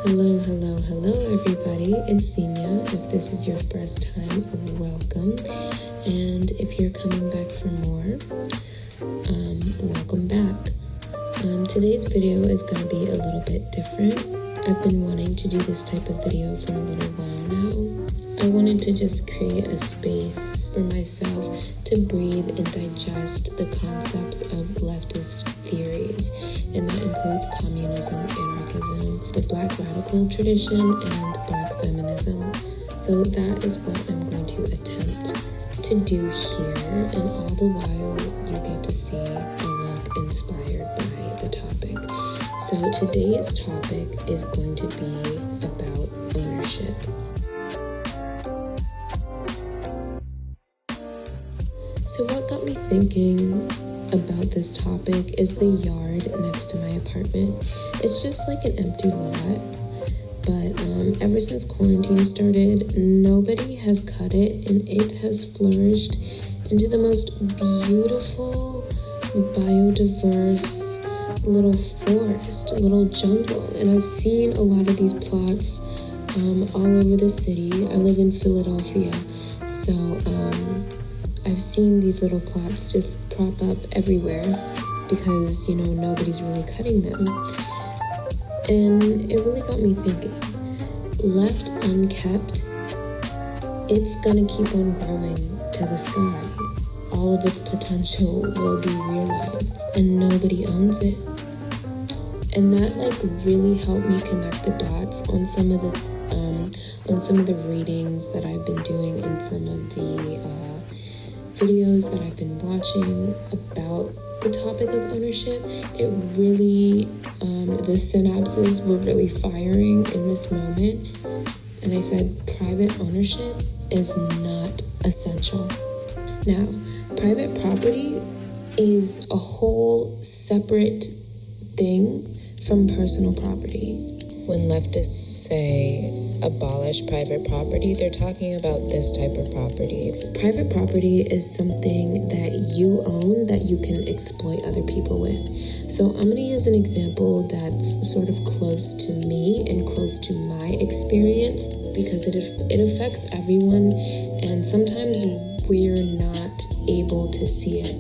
Hello, hello, hello everybody, it's Xenia. If this is your first time, welcome. And if you're coming back for more, welcome back. Today's video is going to be a little bit different. I've been wanting to do this type of video for a little while now. I wanted to just create a space for myself to breathe and digest the concepts of leftist theories, and that includes communism, anarchism, the Black radical tradition, and Black feminism. So that is what I'm going to attempt to do here, and all the while you get to see a look inspired by the topic. So today's topic is going to be about ownership. So what got me thinking about this topic is the yard next to my apartment. It's just like an empty lot, but ever since quarantine started, nobody has cut it, and it has flourished into the most beautiful, biodiverse little forest, little jungle. And I've seen a lot of these plots all over the city. I live in Philadelphia, so I've seen these little plots just prop up everywhere because, nobody's really cutting them. And it really got me thinking. Left unkept, it's gonna keep on growing to the sky. All of its potential will be realized and nobody owns it. And that really helped me connect the dots on some of the readings that I've been doing and some of the videos that I've been watching about the topic of ownership. It really, the synapses were really firing in this moment. And I said, private ownership is not essential. Now, private property is a whole separate thing from personal property. When leftists say abolish private property, they're talking about this type of property. Private property is something that you own that you can exploit other people with. So I'm going to use an example that's sort of close to me and close to my experience because it affects everyone, and sometimes we're not able to see it.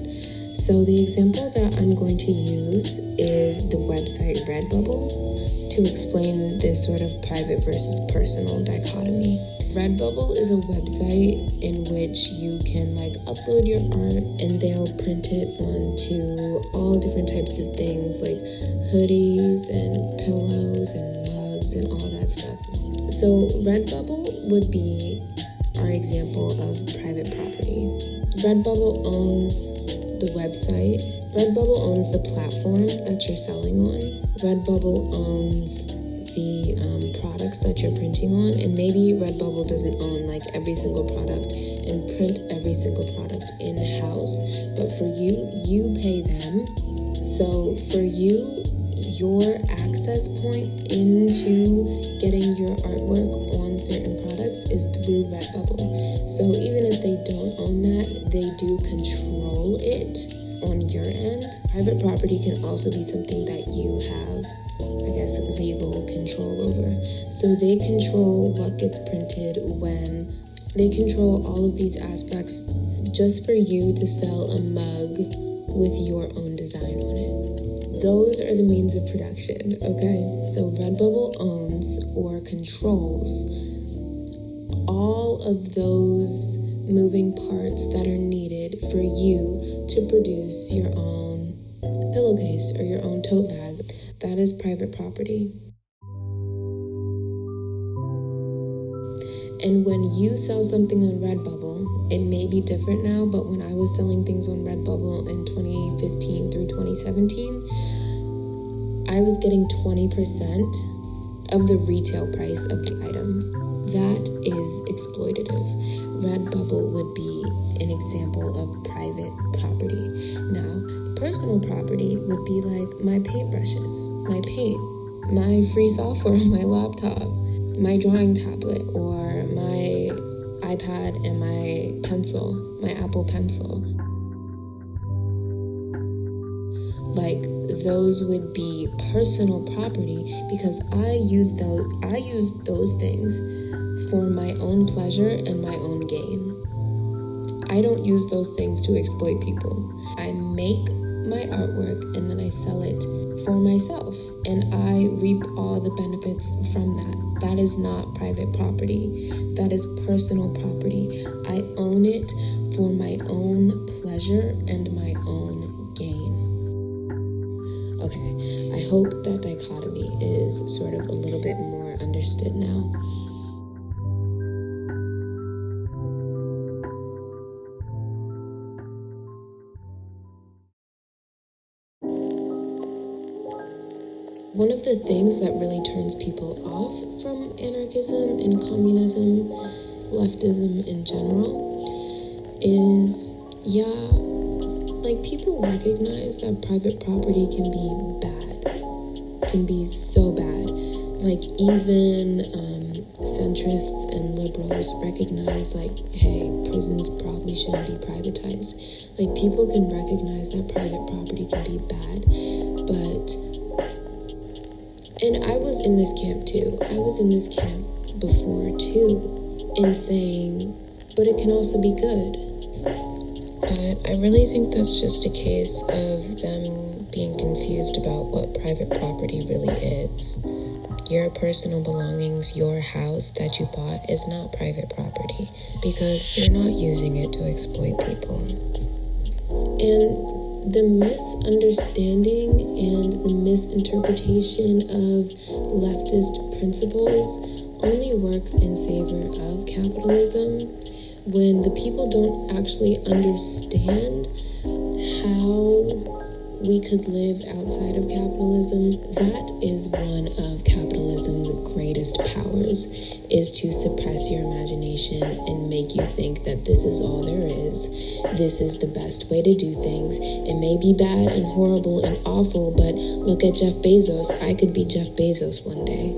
So the example that I'm going to use is the website Redbubble to explain this sort of private versus personal dichotomy. Redbubble is a website in which you can upload your art and they'll print it onto all different types of things like hoodies and pillows and mugs and all that stuff. So Redbubble would be our example of private property. Redbubble owns the website. Redbubble owns the platform that you're selling on. Redbubble owns the products that you're printing on, and maybe Redbubble doesn't own every single product and print every single product in-house, but for you, you pay them. So for you, your access point into getting your artwork on certain products is through Redbubble. So even if they don't own that, they do control it on your end. Private property can also be something that you have, legal control over. So they control what gets printed when. They control all of these aspects just for you to sell a mug with your own design on it. Those are the means of production, okay? So Redbubble owns or controls all of those moving parts that are needed for you to produce your own pillowcase or your own tote bag. That is private property. And when you sell something on Redbubble, it may be different now, but when I was selling things on Redbubble in 2015 through 2017, I was getting 20% of the retail price of the item. That is exploitative. Redbubble would be an example of private property. Now, personal property would be like my paintbrushes, my paint, my free software on my laptop, my drawing tablet, or my iPad and my pencil, my Apple Pencil. those would be personal property because I use those things for my own pleasure and my own gain. I don't use those things to exploit people. I make my artwork and then I sell it for myself, and I reap all the benefits from that. That is not private property. That is personal property. I own it for my own pleasure and my own gain. Okay, I hope that dichotomy is sort of a little bit more understood now. One of the things that really turns people off from anarchism and communism, leftism in general, is, people recognize that private property can be bad, can be so bad. Even centrists and liberals recognize, hey, prisons probably shouldn't be privatized. People can recognize that private property can be bad, and I was in this camp too. I was in this camp before too, in saying, but it can also be good. But I really think that's just a case of them being confused about what private property really is. Your personal belongings, your house that you bought is not private property because you're not using it to exploit people. And the misunderstanding and the misinterpretation of leftist principles only works in favor of capitalism when the people don't actually understand how we could live outside of capitalism. That is one of capitalism's greatest powers, is to suppress your imagination and make you think that this is all there is. This is the best way to do things. It may be bad and horrible and awful, but look at Jeff Bezos. I could be Jeff Bezos one day.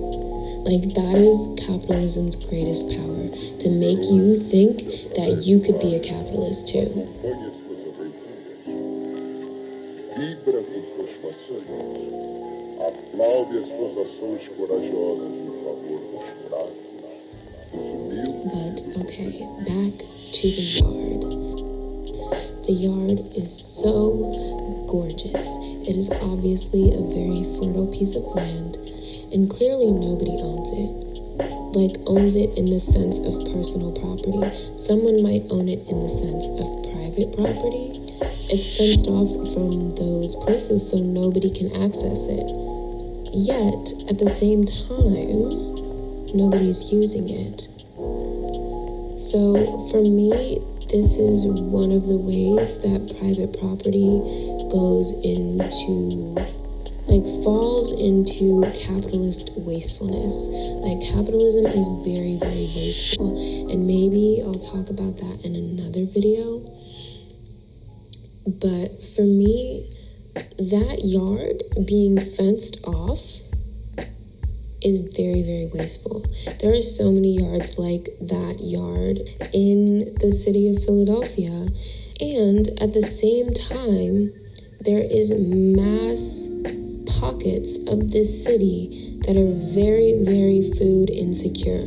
That is capitalism's greatest power, to make you think that you could be a capitalist too. Vibra com suas façanhas, aplaude as suas ações corajosas em favor dos fracos. But okay, back to the yard. The yard is so gorgeous. It is obviously a very fertile piece of land, and clearly nobody owns it. Owns it in the sense of personal property. Someone might own it in the sense of private property. It's fenced off from those places so nobody can access it. Yet, at the same time, nobody's using it. So, for me, this is one of the ways that private property goes into, falls into capitalist wastefulness. Capitalism is very, very wasteful. And maybe I'll talk about that in another video. But for me, that yard being fenced off is very, very wasteful. There are so many yards like that yard in the city of Philadelphia. And at the same time, there is mass pockets of this city that are very, very food insecure.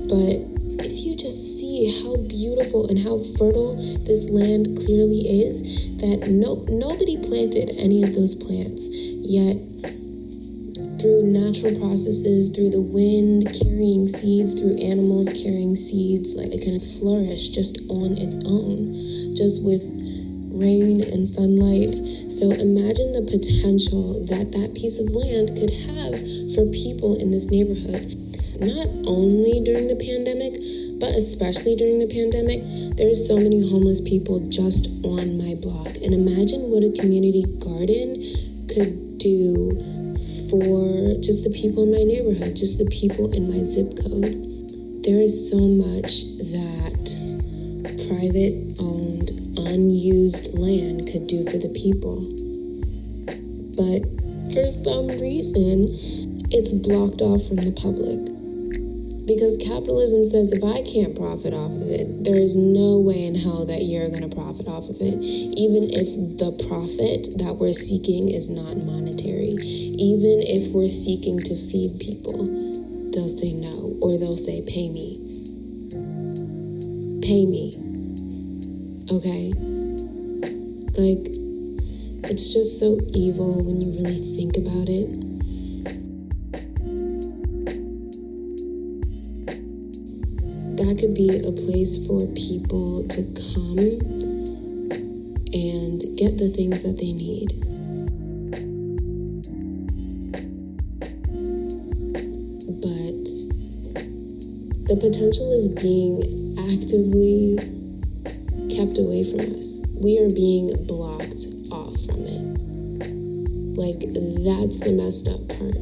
But if you just see how beautiful and how fertile this land clearly is, that nobody planted any of those plants, yet through natural processes, through the wind carrying seeds, through animals carrying seeds, it can flourish just on its own, just with rain and sunlight. So imagine the potential that that piece of land could have for people in this neighborhood. Not only during the pandemic, but especially during the pandemic, there's so many homeless people just on my block. And imagine what a community garden could do for just the people in my neighborhood, just the people in my zip code. There is so much that private-owned, unused land could do for the people. But for some reason, it's blocked off from the public. Because capitalism says if I can't profit off of it, there is no way in hell that you're going to profit off of it. Even if the profit that we're seeking is not monetary, even if we're seeking to feed people, they'll say no, or they'll say, pay me. Pay me. Okay? Like, it's just so evil when you really think about it. That could be a place for people to come and get the things that they need. But the potential is being actively kept away from us. We are being blocked off from it. Like, that's the messed up part.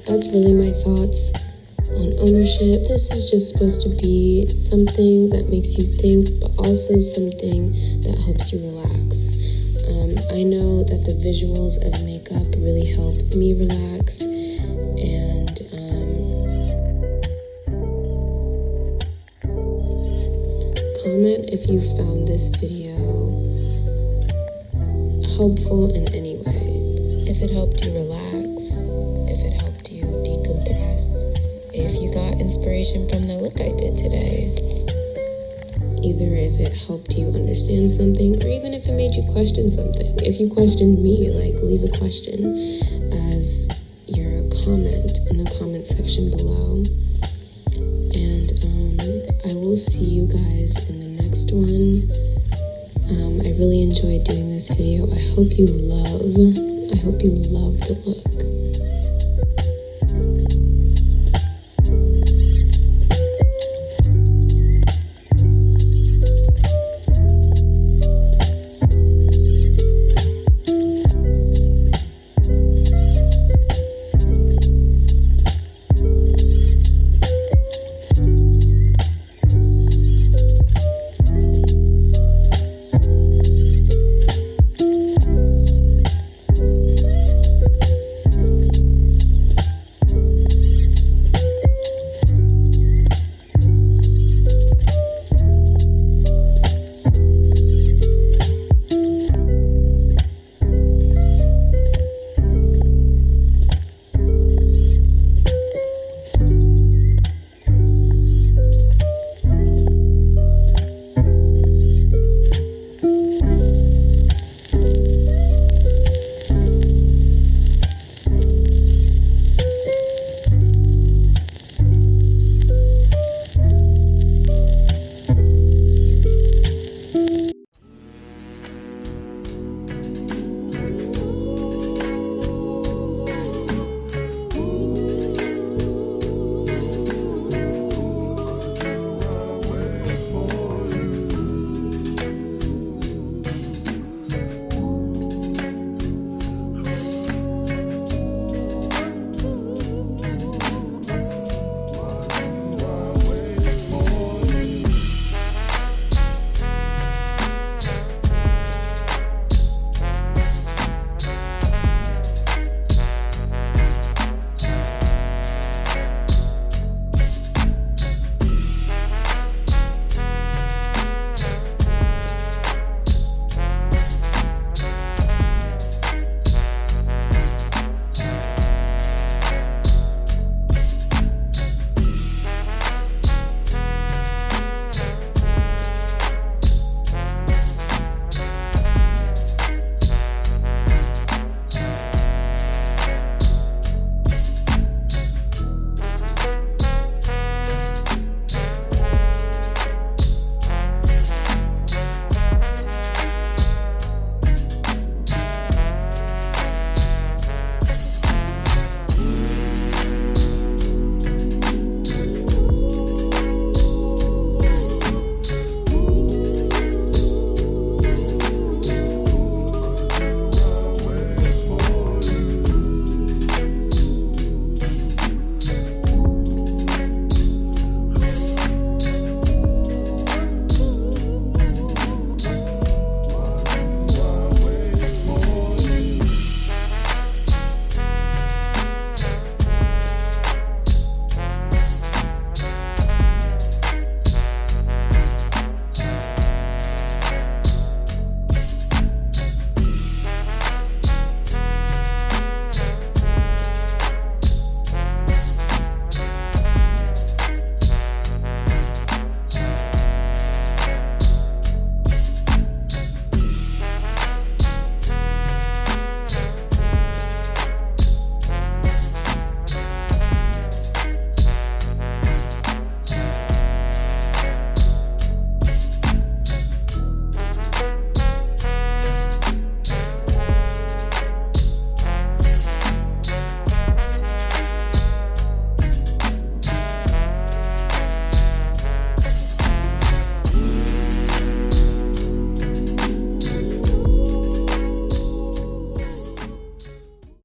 That's really my thoughts on ownership. This is just supposed to be something that makes you think, but also something that helps you relax. I know that the visuals of makeup really help me relax, and comment if you found this video helpful in any way. If it helped you relax, if it helped you decompress, if you got inspiration from the look I did today, either if it helped you understand something or even if it made you question something. If you questioned me, like, leave a question as your comment in the comment section below. And I will see you guys in the next one. I really enjoyed doing this video. I hope you love the look.